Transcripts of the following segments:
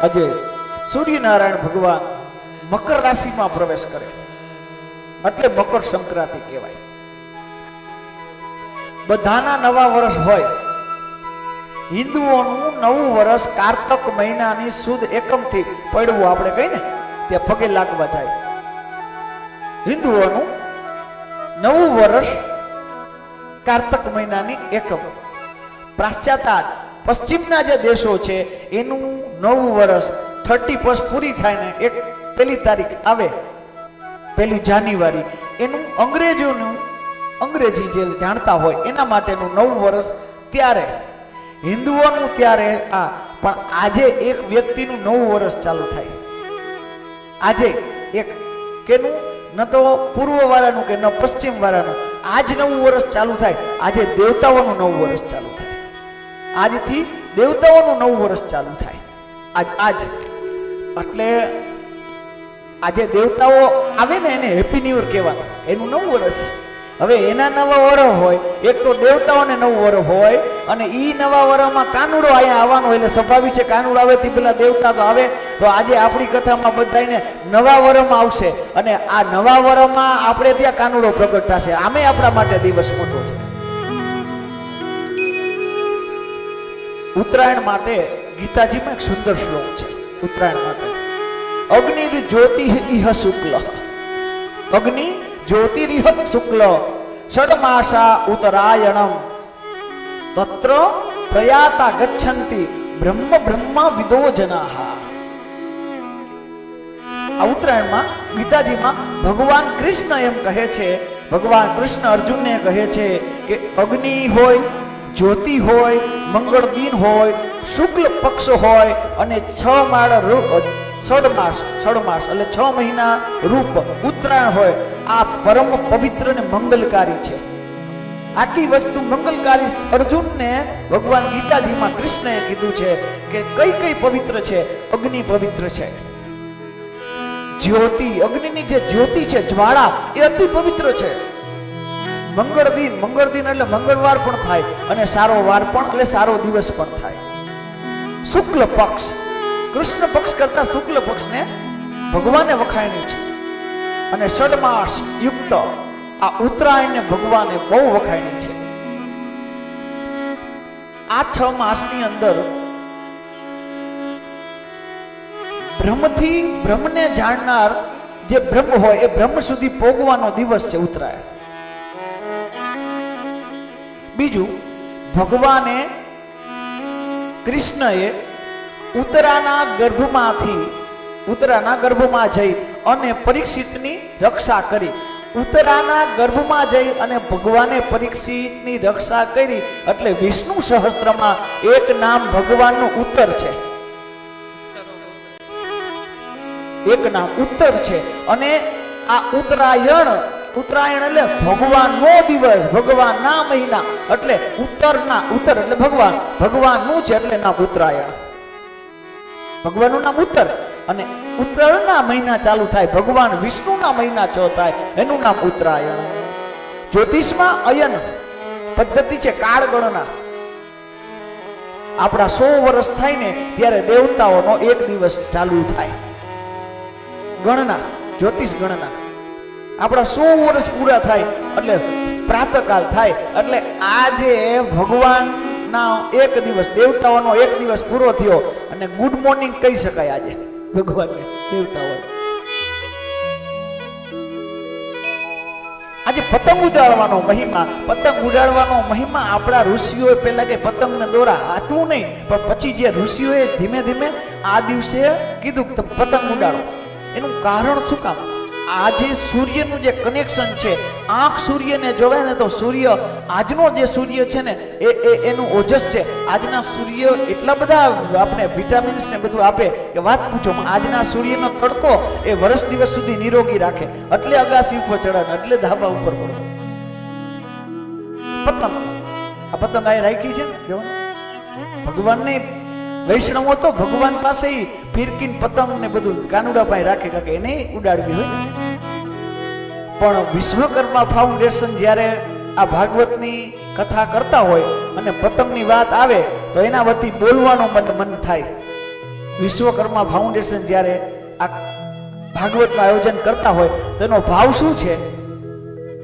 આજે સૂર્યનારાયણ ભગવાન મકર રાશિમાં પ્રવેશ કરે એટલે મકર સંક્રાંતિ કહેવાય. બધાના નવા વર્ષ હોય. હિન્દુઓનું નવું વર્ષ કારતક મહિનાની સુદ એકમથી પડવું આપણે કહીએ ને ત્યાં પગે લાગવા જાય. હિન્દુઓનું નવું વર્ષ કારતક મહિનાની એકમ. પાશ્ચાત્ય પશ્ચિમના જે દેશો છે એનું નવું વર્ષ 31 પૂરી થાય ને એક પહેલી તારીખ આવે 1 જાન્યુઆરી એનું અંગ્રેજી જે જાણતા હોય એના માટેનું નવું વર્ષ ત્યારે. હિન્દુઓનું ત્યારે પણ આજે એક વ્યક્તિનું નવું વર્ષ ચાલુ થાય. આજે એક કેનું ન તો પૂર્વ વાળાનું કે ન પશ્ચિમ વાળાનું આજ નવું વર્ષ ચાલુ થાય. આજે દેવતાઓનું નવું વર્ષ ચાલુ થાય. આજથી દેવતાઓનું નવું વર્ષ ચાલુ થાય. આજ એટલે આજે દેવતાઓ આવે ને એને હેપી ન્યુ યર કહેવાનું, એનું નવું વર્ષ. હવે એના નવા વર્ષ હોય, એક તો દેવતાઓને નવું વર્ષ હોય અને ઈ નવા વર્ષમાં કાનુડો અહીંયા આવવાનો એટલે સ્વાભાવિક છે કાનુડો આવે તે પેલા દેવતા તો આવે. તો આજે આપણી કથામાં બધાને નવા વર્ષમાં આવશે અને આ નવા વર્ષમાં આપણે ત્યાં કાનુડો પ્રગટ થશે. આમે આપણા માટે દિવસ મોટો છે. ઉત્તરાયણ માટે ગીતાજીમાં એક સુંદર શ્લોક છે. ઉત્તરાયણ માટે અગ્નિ જ્યોતિરિહ શુક્લ, અગ્નિ જ્યોતિરિહ શુક્લ ષડમાસા ઉત્તરાયણમ તત્ર પ્રયાતા ગચ્છન્તિ બ્રહ્મ બ્રહ્મ વિદો જનાઃ. આ ઉત્તરાયણમાં ગીતાજીમાં ભગવાન કૃષ્ણ એમ કહે છે, ભગવાન કૃષ્ણ અર્જુનને કહે છે કે અગ્નિ હોય, જ્યોતિ હોય, મંગળ દિન હોય, શુક્લ પક્ષ હોય અને 6 માળ ષડમાસ એટલે 6 મહિના રૂપ ઉત્તરાયણ હોય. આ પરમ પવિત્ર ને મંગલકારી છે. આટલી વસ્તુ મંગલકારી અર્જુનને ભગવાન ગીતાજીમાં કૃષ્ણએ કીધું છે કે કઈ કઈ પવિત્ર છે. અગ્નિ પવિત્ર છે. જ્યોતિ, અગ્નિની જે જ્યોતિ છે જ્વાળા એ અતિ પવિત્ર છે. મંગળ દિન એટલે મંગળવાર પણ થાય અને સારો વાર પણ એટલે સારો દિવસ પણ થાય. શુક્લ પક્ષ, કૃષ્ણ પક્ષ કરતા શુક્લ પક્ષને ભગવાને વખાણ્યું છે અને ષડમાસ યુક્ત આ ઉત્તરાયણને ભગવાને બહુ વખાણી છે. આ 6 માસની અંદર બ્રહ્મથી બ્રહ્મને જાણનાર જે બ્રહ્મ હોય એ બ્રહ્મ સુધી પોગવાનો દિવસ છે ઉત્તરાયણ. બીજું, ભગવાને કૃષ્ણએ ઉત્તરાના ગર્ભમાં જઈ અને પરીક્ષિતની રક્ષા કરી. ઉત્તરાના ગર્ભમાં જઈ અને ભગવાને પરીક્ષિતની રક્ષા કરી એટલે વિષ્ણુ સહસ્ત્રમાં એક નામ ભગવાનનું ઉત્તર છે. એક નામ ઉત્તર છે અને આ ઉત્તરાયણ એટલે ભગવાનનો દિવસ, ભગવાનના મહિના એટલે ઉત્તર એટલે ભગવાનનું છે એટલે નામ ઉત્તરાયણ. ભગવાનનું નામ ઉત્તર અને ઉત્તરના મહિના ચાલુ થાય, ભગવાન વિષ્ણુના મહિના ચો થાય એનું નામ ઉત્તરાયણ. જ્યોતિષમાં અયન પદ્ધતિ છે, કાળ ગણના. આપણા 100 વર્ષ થાય ને ત્યારે દેવતાઓનો એક દિવસ ચાલુ થાય. ગણના, જ્યોતિષ ગણના. આપણા 100 વર્ષ પૂરા થાય એટલે પ્રાતકાલ થાય એટલે આજે ભગવાનના એક દિવસ, દેવતાઓનો એક દિવસ પૂરો થયો અને ગુડ મોર્નિંગ કહી શકાય આજે ભગવાનને, દેવતાઓને. આજે પતંગ ઉડાડવાનો મહિમા આપણા ઋષિઓએ પહેલા કે પતંગને દોરા હાથવું નહીં, પણ પછી જે ઋષિઓએ ધીમે ધીમે આ દિવસે કીધું કે પતંગ ઉડાડો. એનું કારણ શું કામ? આજે સૂર્યનું જે કનેક્શન છે, આંખ સૂર્યને જોવે ને તો સૂર્ય, આજનો જે સૂર્ય છે ને એનું ઓજસ છે. આજના સૂર્ય એટલા બધા આપણે વિટામિન્સ ને બધું આપે કે વાત પૂછો. આજના સૂર્યનો તડકો એ વર્ષ દિવસ સુધી નિરોગી રાખે એટલે અગાસી ઉપર ચડાવે, એટલે ધાબા ઉપર પડે. પતંગ, આ પતંગ આ રાખી છે ભગવાનને. વૈષ્ણવો તો ભગવાન પાસે ફિરકીન પતંગ ને બધું કાનુડા પાસે રાખે કે એને ઉડાડવી હોય ને. પણ વિશ્વકર્મા ફાઉન્ડેશન જ્યારે આ ભાગવતની કથા કરતા હોય અને પતંગની વાત આવે તો એના વતી બોલવાનું મન થાય. વિશ્વકર્મા ફાઉન્ડેશન જ્યારે આ ભાગવતનું આયોજન કરતા હોય તેનો ભાવ શું છે,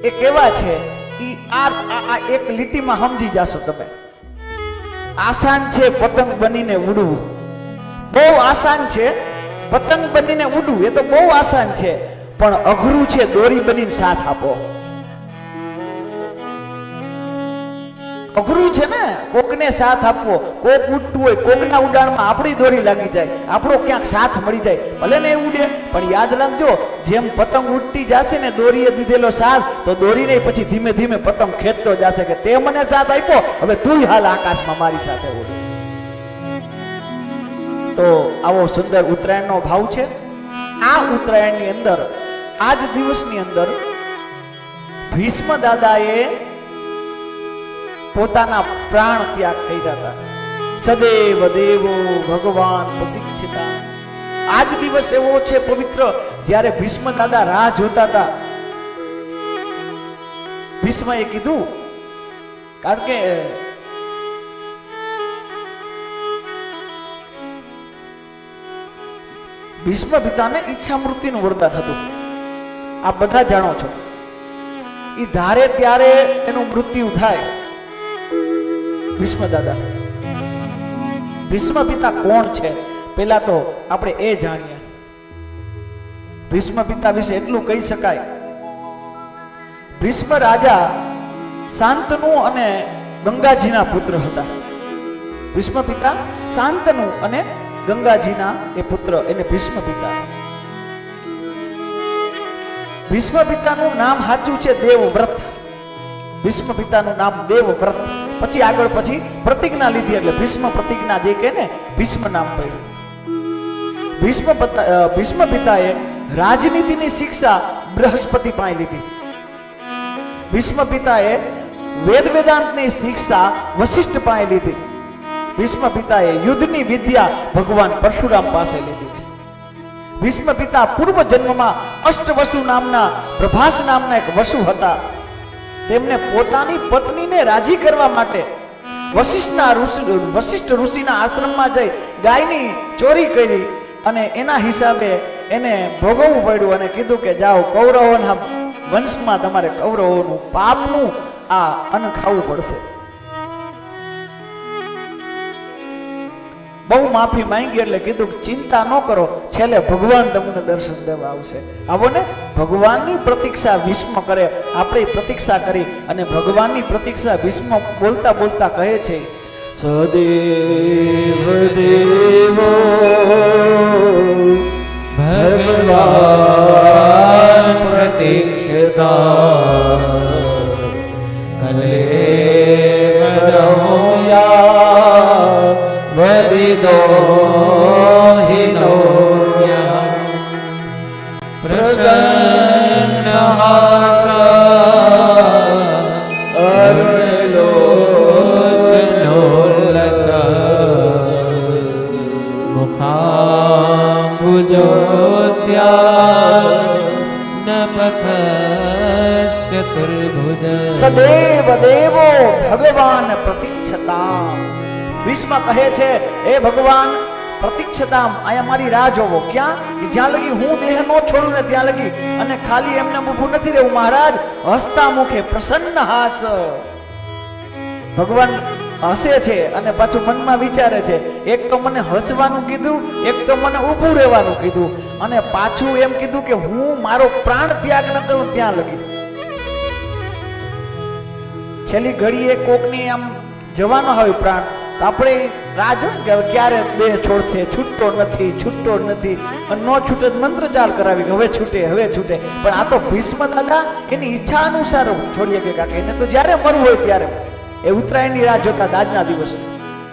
એ કેવા છે, આ એક લીટીમાં સમજી જાશો તમે. આસાન છે પતંગ બનીને ઉડવું, બહુ આસાન છે પતંગ બનીને ઉડવું, એ તો બહુ આસાન છે, પણ અઘરું છે દોરી બનીને સાથ આપો. અઘરું છે ને કોકને સાથ આપવો. કોક ઉડતું હોય, કોકના ઉડાણમાં આપણી દોરી લાગી જાય, આપણો ક્યાંક સાથ મળી જાય, ભલે ને ઉડે, પણ યાદ રાખજો જેમ પતંગ ઉડતી જશે ને દોરીએ દીધેલો સાથ, તો દોરીને પછી ધીમે ધીમે પતંગ ખેંચતો જશે કે તે મને સાથ આપ્યો, હવે તું હાલ આકાશમાં મારી સાથે ઉડ. તો આવો સુંદર ઉત્તરાયણનો ભાવ છે. આ ઉત્તરાયણની અંદર, આજ દિવસની અંદર ભીષ્મ દાદાએ પોતાના પ્રાણ ત્યાગ કર્યા હતા. સદેવ દેવો ભગવાન પ્રતીક્ષિતા. આજ દિવસ એવો છે પવિત્ર, જ્યારે ભીષ્મ દાદા રાહ જોતા હતા. ભીષ્મએ કીધું, કારણ કે ભીષ્મ પિતાને ઈચ્છા મૃત્યુનું વરદાન હતું, આ બધા જાણો છો. ઈ ધારે ત્યારે એનું મૃત્યુ થાય. ભીષ્મ દાદા, ભીષ્મ પિતા કોણ છે પેલા તો આપણે એ જાણીએ. ભીષ્મ પિતા વિશે એટલું કહી શકાય, ભીષ્મ રાજા શાંતનુ અને ગંગાજીના પુત્ર હતા. ભીષ્મ પિતા શાંતનુ અને ગંગાજીના એ પુત્ર, એને ભીષ્મ પિતા. ભીષ્મ પિતાનું નામ સાચું છે દેવવ્રત. ભીષ્મ પિતાનું નામ દેવવ્રત. પછી આગળ પછી પ્રતિજ્ઞા લીધી એટલે ભીષ્મ પ્રતિજ્ઞા જે કે ને ભીષ્મ નામ પડ્યું. ભીષ્મ પિતાએ રાજનીતિની શિક્ષા બૃહસ્પતિ પાસે લીધી. ભીષ્મ પિતાએ વેદ વેદાંતની શિક્ષા વશિષ્ઠ પાસે લીધી. ભીષ્મ પિતાએ યુદ્ધની વિદ્યા ભગવાન પરશુરામ પાસે લીધી છે. ભીષ્મ પિતા પૂર્વ જન્મમાં અષ્ટવસુ નામના, પ્રભાસ નામના એક વસુ હતા. તેમને પોતાની પત્નીને રાજી કરવા માટે વશિષ્ઠ ઋષિના આશ્રમમાં જઈ ગાયની ચોરી કરી અને એના હિસાબે એને ભોગવવું પડ્યું અને કીધું કે જાઓ કૌરવોના વંશમાં તમારે કૌરવોનું પાપનું આ અન્ન ખાવું પડશે. બહુ માફી માંગી એટલે કીધું ચિંતા ન કરો, છેલ્લે ભગવાન તમને દર્શન દેવા આવશે. આવો ને, ભગવાનની પ્રતીક્ષા ભીષ્મ કરે, આપણે પ્રતીક્ષા કરી અને ભગવાનની પ્રતીક્ષા ભીષ્મ બોલતા બોલતા કહે છે, સદેવ દેવો ભગવાન પ્રતીક્ષતા કલે વદિદો હિનો પ્રસન્ન હાસા અરુણલોચનોલ્લસ મુખાંબુજોત્યાન પથશ્ચતુર્ભુજ સદેવ દેવો ભગવાન પ્રતીક્ષતા. ભીષ્મ કહે છે, એ ભગવાન પ્રતીક્ષતામ, અહીંયા મારી રાહ જોવો. ક્યાં? કે જ્યાં લગી હું દેહ નો છોડું ને ત્યાં લગી. અને ખાલી એમને ઊભું નથી રહેવું મહારાજ, હસતા મુખે પ્રસન્ન હાસ. ભગવાન હસે છે અને પાછું મનમાં વિચારે છે, એક તો મને હસવાનું કીધું, એક તો મને ઊભું રહેવાનું કીધું, અને પાછું એમ કીધું કે હું મારો પ્રાણ ત્યાગ ન કરું ત્યાં લગી. છેલ્લી ઘડીએ કોકની આમ જવાનો હોય પ્રાણ, તો આપણે રાહ જો કે ક્યારે દેહ છોડશે, છૂટતો નથી, છૂટતો નથી, અને નો છૂટે મંત્ર ચાલ કરાવી હવે છૂટે, હવે છૂટે. પણ આ તો ભીષ્મ દાદા એની ઈચ્છા અનુસાર છોડીએ કે કાકા, એને તો જ્યારે મરવું હોય ત્યારે. એ ઉત્તરાયણની રાહ જોતા આજના દિવસ